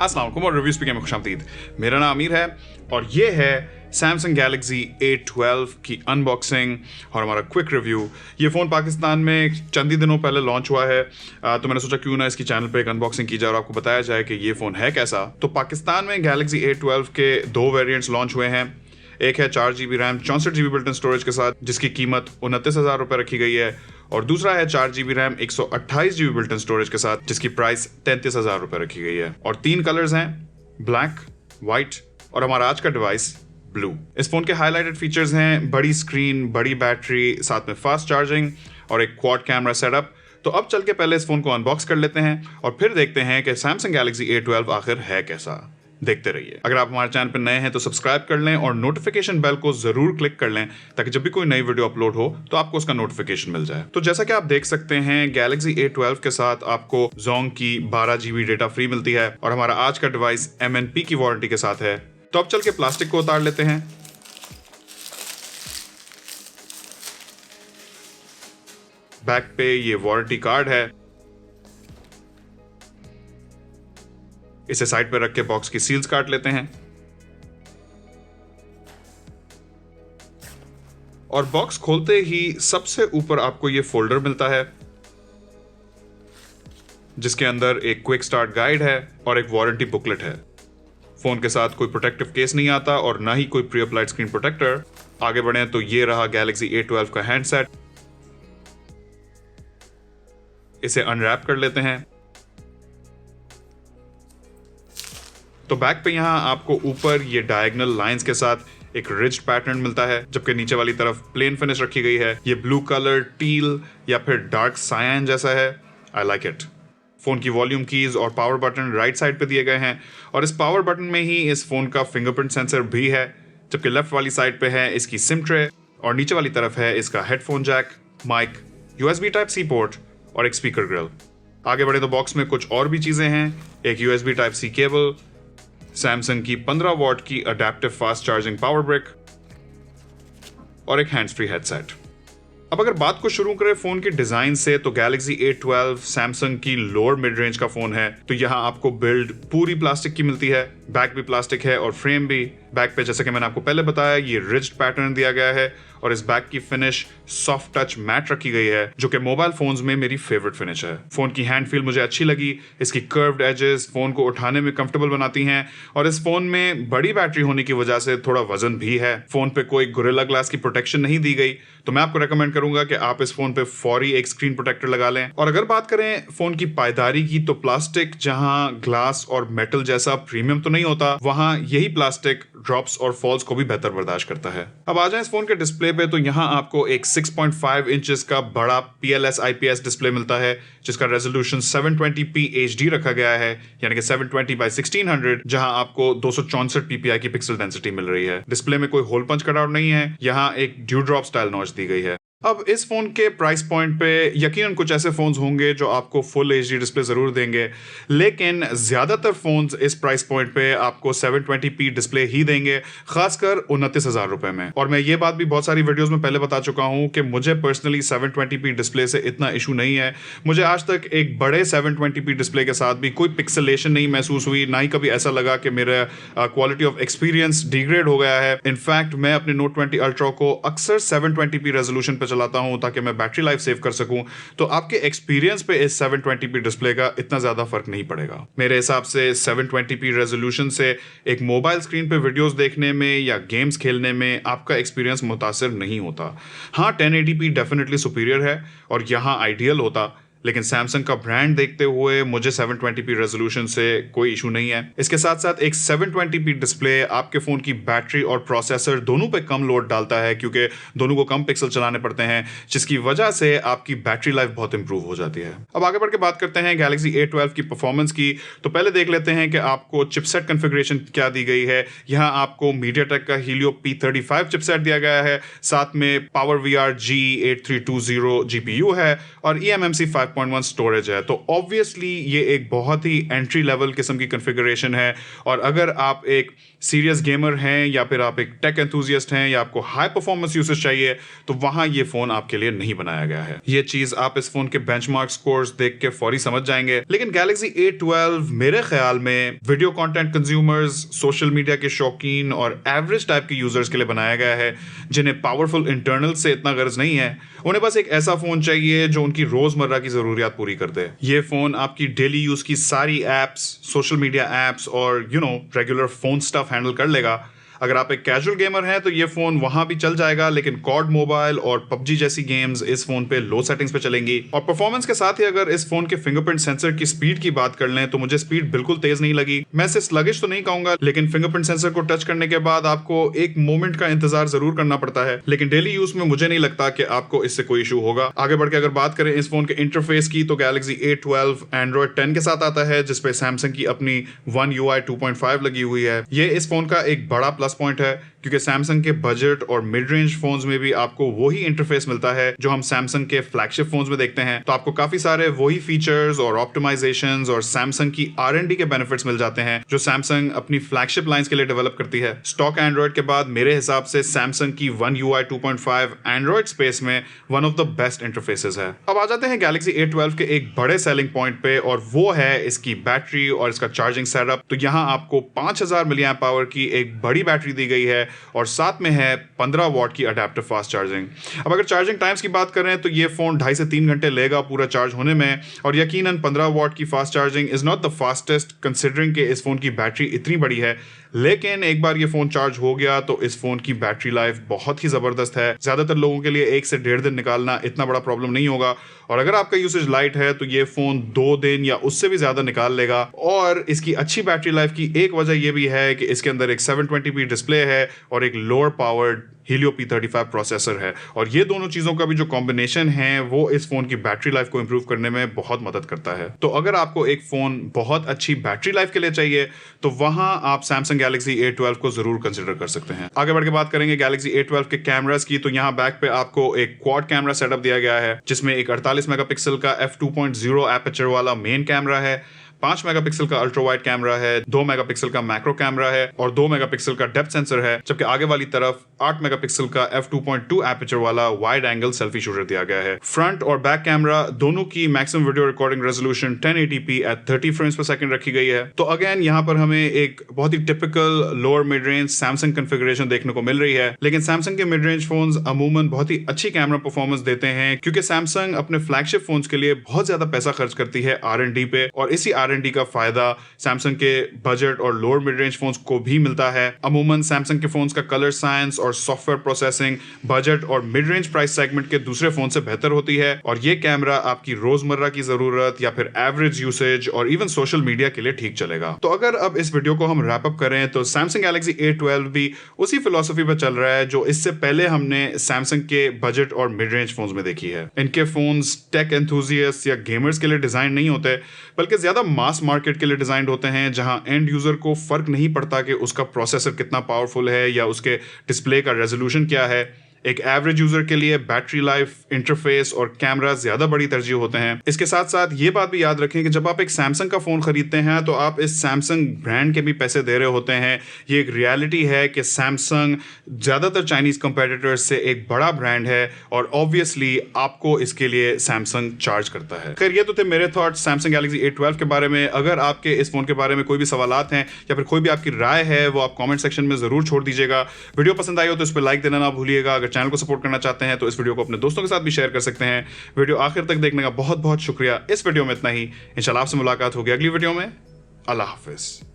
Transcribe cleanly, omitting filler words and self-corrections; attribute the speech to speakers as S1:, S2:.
S1: अस्सलाम वालेकुम और रिव्यू स्पीकर में खुशामदीद। मेरा नाम अमीर है और ये है सैमसंग गैलेक्सी A12 की अनबॉक्सिंग और हमारा क्विक रिव्यू। ये फ़ोन पाकिस्तान में चंद ही दिनों पहले लॉन्च हुआ है, तो मैंने सोचा क्यों ना इसकी चैनल पे एक अनबॉक्सिंग की जाए और आपको बताया जाए कि ये फ़ोन है कैसा। तो पाकिस्तान में गैलेक्सी A12 के दो वेरिएंट्स लॉन्च हुए हैं। एक है 4 GB RAM 64 GB built in storage के साथ जिसकी कीमत 29,000 रुपये रखी गई है, और दूसरा है 4 GB RAM 128 GB built in storage के साथ जिसकी प्राइस 33,000 रुपये रखी गई है। और 3 कलर्स हैं, ब्लैक, व्हाइट और हमारा आज का डिवाइस ब्लू। इस फोन के हाईलाइटेड फीचर्स हैं बड़ी स्क्रीन, बड़ी बैटरी, साथ में फास्ट चार्जिंग और एक क्वाड कैमरा सेटअप। तो अब चल के पहले इस फोन को अनबॉक्स कर लेते हैं और फिर देखते हैं कि सैमसंग गैलेक्सी A12 आखिर है कैसा। देखते रहिए। अगर आप हमारे चैनल पर नए हैं तो सब्सक्राइब कर लें और नोटिफिकेशन बेल को जरूर क्लिक कर लें ताकि जब भी कोई नई वीडियो अपलोड हो तो आपको उसका नोटिफिकेशन मिल जाए। तो जैसा कि आप देख सकते हैं गैलेक्सी A12 के साथ आपको Zong की 12 GB डेटा फ्री मिलती है और हमारा आज का डिवाइस MNP की वारंटी के साथ है। तो अब चल के प्लास्टिक को उतार लेते हैं। बैक पे ये वारंटी कार्ड है। इसे साइड पर रख के बॉक्स की सील्स काट लेते हैं और बॉक्स खोलते ही सबसे ऊपर आपको यह फोल्डर मिलता है जिसके अंदर एक क्विक स्टार्ट गाइड है और एक वारंटी बुकलेट है। फोन के साथ कोई प्रोटेक्टिव केस नहीं आता और ना ही कोई प्री अप्लाइड स्क्रीन प्रोटेक्टर। आगे बढ़े तो ये रहा गैलेक्सी A12 का हैंडसेट। इसे अनरैप कर लेते हैं। तो बैक पे यहां आपको ऊपर ये डायगोनल लाइंस के साथ एक रिज्ड पैटर्न मिलता है, जबकि नीचे वाली तरफ प्लेन फिनिश रखी गई है। ये ब्लू कलर, टील या फिर डार्क सायन जैसा है। I like it. फोन की वॉल्यूम कीज और पावर बटन राइट साइड पे दिए गए हैं और इस पावर बटन में ही इस फोन का फिंगरप्रिंट सेंसर भी है, जबकि लेफ्ट वाली साइड पे है इसकी सिम ट्रे और नीचे वाली तरफ है इसका headphone jack, mic, USB Type-C port और एक स्पीकर ग्रिल। आगे बढ़े तो बॉक्स में कुछ और भी चीजें हैं, एक USB Type-C केबल, सैमसंग की 15 वॉट की adaptive fast charging power brick और एक हैंड्स फ्री हेडसेट। अब अगर बात को शुरू करें फोन के डिजाइन से तो गैलेक्सी A12 सैमसंग की लोअर मिड रेंज का फोन है। तो यहाँ आपको बिल्ड पूरी प्लास्टिक की मिलती है, बैक भी प्लास्टिक है और फ्रेम भी। बैक पे जैसे कि मैंने आपको पहले बताया ये रिज्ड पैटर्न दिया गया है और इस बैक की फिनिश सॉफ्ट टच मैट रखी गई है जो कि मोबाइल फोन्स में मेरी फेवरेट फिनिश है। फोन की हैंड फील मुझे अच्छी लगी। इसकी कर्व्ड एजेस फोन को उठाने में कंफर्टेबल बनाती हैं और इस फोन में बड़ी बैटरी होने की वजह से थोड़ा वजन भी है। फोन पे कोई गोरिल्ला ग्लास की प्रोटेक्शन नहीं दी गई, तो मैं आपको रेकमेंड करूंगा कि आप इस फोन पे फौरी एक स्क्रीन प्रोटेक्टर लगा लें। और अगर बात करें फोन की पायदारी की तो प्लास्टिक जहां ग्लास और मेटल जैसा प्रीमियम तो नहीं होता, वहां यही प्लास्टिक ड्रॉप्स और फॉल्स को भी बेहतर बर्दाश्त करता है। अब आ जाए इस फोन के डिस्प्ले पे तो यहाँ आपको एक 6.5 इंचेस का बड़ा PLS IPS डिस्प्ले मिलता है जिसका रेजोल्यूशन 720p HD रखा गया है, यानी कि 720x1600, जहां आपको 264 ppi की पिक्सल डेंसिटी मिल रही है। डिस्प्ले में कोई होल पंच कटआउट नहीं है, यहाँ एक ड्यू ड्रॉप स्टाइल नॉच दी गई है। अब इस फोन के प्राइस पॉइंट पे यकीनन कुछ ऐसे फोन्स होंगे जो आपको फुल HD डिस्प्ले जरूर देंगे, लेकिन ज्यादातर फोन्स इस प्राइस पॉइंट पे आपको 720p डिस्प्ले ही देंगे, खासकर 29,000 रुपए में। और मैं ये बात भी बहुत सारी वीडियोस में पहले बता चुका हूं कि मुझे पर्सनली 720p डिस्प्ले से इतना इशू नहीं है। मुझे आज तक एक बड़े 720p डिस्प्ले के साथ भी कोई पिक्सेलेशन नहीं महसूस हुई, ना ही कभी ऐसा लगा कि मेरा क्वालिटी ऑफ एक्सपीरियंस डिग्रेड हो गया है। इनफैक्ट मैं अपने Note 20 Ultra को अक्सर 720p रेजोल्यूशन पे चलाता हूं ताकि मैं बैटरी लाइफ सेव कर सकूं, तो आपके एक्सपीरियंस पे इस 720p डिस्प्ले का इतना ज्यादा फर्क नहीं पड़ेगा। मेरे हिसाब से 720p रेजोल्यूशन से एक मोबाइल स्क्रीन पे वीडियोस देखने में या गेम्स खेलने में आपका एक्सपीरियंस मुतासिर नहीं होता। हाँ, 1080p डेफिनेटली सुपीरियर है और यहाँ आइडियल होता, लेकिन सैमसंग का ब्रांड देखते हुए मुझे 720p रेजोल्यूशन से कोई इशू नहीं है। इसके साथ साथ एक 720p डिस्प्ले आपके फोन की बैटरी और प्रोसेसर दोनों पे कम लोड डालता है क्योंकि दोनों को कम पिक्सल चलाने पड़ते हैं, जिसकी वजह से आपकी बैटरी लाइफ बहुत इंप्रूव हो जाती है। अब आगे बढ़ के बात करते हैं गैलेक्सी A12 की परफॉर्मेंस की। तो पहले देख लेते हैं कि आपको चिपसेट कॉन्फ़िगरेशन क्या दी गई है। यहाँ आपको MediaTek का Helio P35 चिपसेट दिया गया है, साथ में PowerVR G8320 GPU है और eMMC 5.1 5.1 स्टोरेज है। तो ऑब्वियसली ये एक बहुत ही एंट्री लेवल किस्म की कॉन्फ़िगरेशन है, और अगर आप एक सीरियस गेमर हैं या फिर आप एक टेक एंथुसियास्ट हैं या आपको हाई परफॉर्मेंस यूसेज चाहिए, तो वहां ये फोन आपके लिए नहीं बनाया गया है। ये चीज आप इस फोन के बेंचमार्क स्कोर्स देख के फौरी समझ जाएंगे। लेकिन Galaxy A12 मेरे ख्याल में video content consumers, social media के शौकीन और एवरेज टाइप के यूजर्स के लिए बनाया गया है, जिन्हें पावरफुल इंटरनल से इतना गर्ज नहीं है। उन्हें बस एक ऐसा फोन चाहिए जो उनकी रोजमर्रा की जरूरियात पूरी कर दे। ये फोन आपकी डेली यूज की सारी एप्स, सोशल मीडिया एप्स और रेगुलर फोन स्टफ हैंडल कर लेगा। अगर आप एक कैजुअल गेमर हैं तो ये फोन वहां भी चल जाएगा, लेकिन कॉड मोबाइल और PUBG जैसी गेम्स इस फोन पे लो सेटिंग्स पे चलेंगी। और परफॉर्मेंस के साथ ही अगर इस फोन के फिंगरप्रिंट सेंसर की स्पीड की बात कर लें तो मुझे स्पीड बिल्कुल तेज नहीं लगी। मैं इसे स्लगिश तो नहीं कहूंगा, लेकिन फिंगरप्रिंट सेंसर को टच करने के बाद आपको एक मोमेंट का इंतजार जरूर करना पड़ता है। लेकिन डेली यूज में मुझे नहीं लगता कि आपको इससे कोई इशू होगा। आगे बढ़ के अगर बात करें इस फोन के इंटरफेस की, तो Galaxy A12 Android 10 के साथ आता है, जिसपे सैमसंग की अपनी One UI 2.5 लगी हुई है। ये इस फोन का एक बड़ा प्लस पॉइंट है, क्योंकि सैमसंग के बजट और मिड रेंज फोन्स में भी आपको वही इंटरफेस मिलता है जो हम सैमसंग के फ्लैगशिप फोन्स में देखते हैं। तो आपको काफी सारे वही फीचर्स और ऑप्टिमाइजेशंस और सैमसंग की R&D के बेनिफिट्स मिल जाते हैं जो सैमसंग अपनी फ्लैगशिप लाइंस के लिए डेवलप करती है। स्टॉक एंड्रॉइड के बाद मेरे हिसाब से सैमसंग की One UI 2.5 एंड्रॉइड स्पेस में one of the best interfaces है। अब आ जाते हैं Galaxy A12 के एक बड़े सेलिंग पॉइंट पे, और वो है इसकी बैटरी और इसका चार्जिंग सेटअप। तो यहाँ आपको 5000 मिलियम्प आवर की एक बड़ी बैटरी दी गई है और साथ में है 15 वॉट की अडेप्टिव फास्ट चार्जिंग। अब अगर चार्जिंग टाइम्स की बात करें तो ये फोन 2.5 से 3 घंटे लेगा पूरा चार्ज होने में, और यकीनन 15 वॉट की fast charging is not the fastest considering कि इस फोन की बैटरी इतनी बड़ी है। लेकिन एक बार ये फोन चार्ज हो गया तो इस फोन की बैटरी लाइफ बहुत ही जबरदस्त है। ज्यादातर लोगों के लिए 1 से 1.5 दिन निकालना इतना बड़ा प्रॉब्लम नहीं होगा, और अगर आपका यूसेज लाइट है तो ये फोन 2 दिन या उससे भी ज्यादा निकाल लेगा। और इसकी अच्छी बैटरी लाइफ की एक वजह यह भी है कि इसके अंदर एक 720p डिस्प्ले है और एक lower powered Helio P35 processor है, और ये दोनों चीजों का भी जो कॉम्बिनेशन है वो इस फोन की बैटरी लाइफ को इंप्रूव करने में बहुत मदद करता है। तो अगर आपको एक फोन बहुत अच्छी बैटरी लाइफ के लिए चाहिए तो वहां आप Samsung Galaxy A12 को जरूर कंसिडर कर सकते हैं। आगे बढ़ के बात करेंगे Galaxy A12 के कैमरास की, तो यहाँ बैक पे आपको एक क्वाड कैमरा सेटअप दिया गया है, जिसमें एक 48 मेगापिक्सल का f2.0 एपर्चर वाला मेन कैमरा है, 5 मेगापिक्सल का अल्ट्रा वाइड कैमरा है, 2 मेगापिक्सल का मैक्रो कैमरा है और 2 मेगापिक्सल का डेप्थ सेंसर है, जबकि आगे वाली तरफ 8 मेगापिक्सल का f2.2 एपर्चर वाला वाइड एंगल सेल्फी शूटर दिया गया है। फ्रंट और बैक कैमरा दोनों की maximum video recording resolution 1080p at 30 frames पर सेकंड रखी गई है। तो अगेन यहाँ पर हमें एक बहुत ही typical lower mid range Samsung configuration देखने को मिल रही है। लेकिन सैमसंग के मिड रेंज फोन्स अमूमन बहुत ही अच्छी कैमरा परफॉर्मेंस देते हैं, क्योंकि सैमसंग अपने फ्लैगशिप फोन्स के लिए बहुत ज्यादा पैसा खर्च करती है R&D पे, और इसी R&D का फायदा सैमसंग के बजट और लोअर मिड रेंज फोन्स को भी मिलता है। अमूमन सैमसंग के फोन्स का कलर साइंस और सॉफ्टवेयर प्रोसेसिंग बजट और मिड रेंज प्राइस सेगमेंट के दूसरे फोन से बेहतर होती है, और ये कैमरा आपकी रोजमर्रा की जरूरत या फिर एवरेज यूसेज और इवन सोशल मीडिया के लिए ठीक चलेगा। तो अगर अब इस वीडियो को हम रैप अप करें तो सैमसंग Galaxy A12 भी उसी फिलॉसफी पर चल रहा है जो इससे पहले हमने सैमसंग के बजट और मिड रेंज फोन्स में देखी है। इनके फोन्स टेक एंथुसियास्ट या गेमर्स के लिए डिजाइन नहीं होते, बल्कि ज्यादा मास मार्केट के लिए डिजाइन होते हैं, जहां एंड यूजर को फर्क नहीं पड़ता कि उसका प्रोसेसर कितना पावरफुल है या उसके डिस्प्ले का रेजोल्यूशन क्या है। एक एवरेज यूजर के लिए बैटरी लाइफ, इंटरफेस और कैमरा ज्यादा बड़ी तरजीह होते हैं। इसके साथ साथ ये बात भी याद रखें कि जब आप एक सैमसंग का फोन खरीदते हैं तो आप इस सैमसंग ब्रांड के भी पैसे दे रहे होते हैं। ये एक रियलिटी है कि सैमसंग ज्यादातर चाइनीज कंपेटिटर्स से एक बड़ा ब्रांड है, और ऑब्वियसली आपको इसके लिए सैमसंग चार्ज करता है। खैर, ये तो थे मेरे थॉट्स सैमसंग Galaxy A12 के बारे में। अगर आपके इस फोन के बारे में कोई भी सवालात हैं या फिर कोई भी आपकी राय है, वो आप कॉमेंट सेक्शन में जरूर छोड़ दीजिएगा। वीडियो पसंद आई हो तो इस पर लाइक देना ना भूलिएगा। अगर चैनल को सपोर्ट करना चाहते हैं तो इस वीडियो को अपने दोस्तों के साथ भी शेयर कर सकते हैं। वीडियो आखिर तक देखने का बहुत बहुत शुक्रिया। इस वीडियो में इतना ही। इंशाल्लाह आपसे मुलाकात होगी अगली वीडियो में। अल्लाह हाफिज।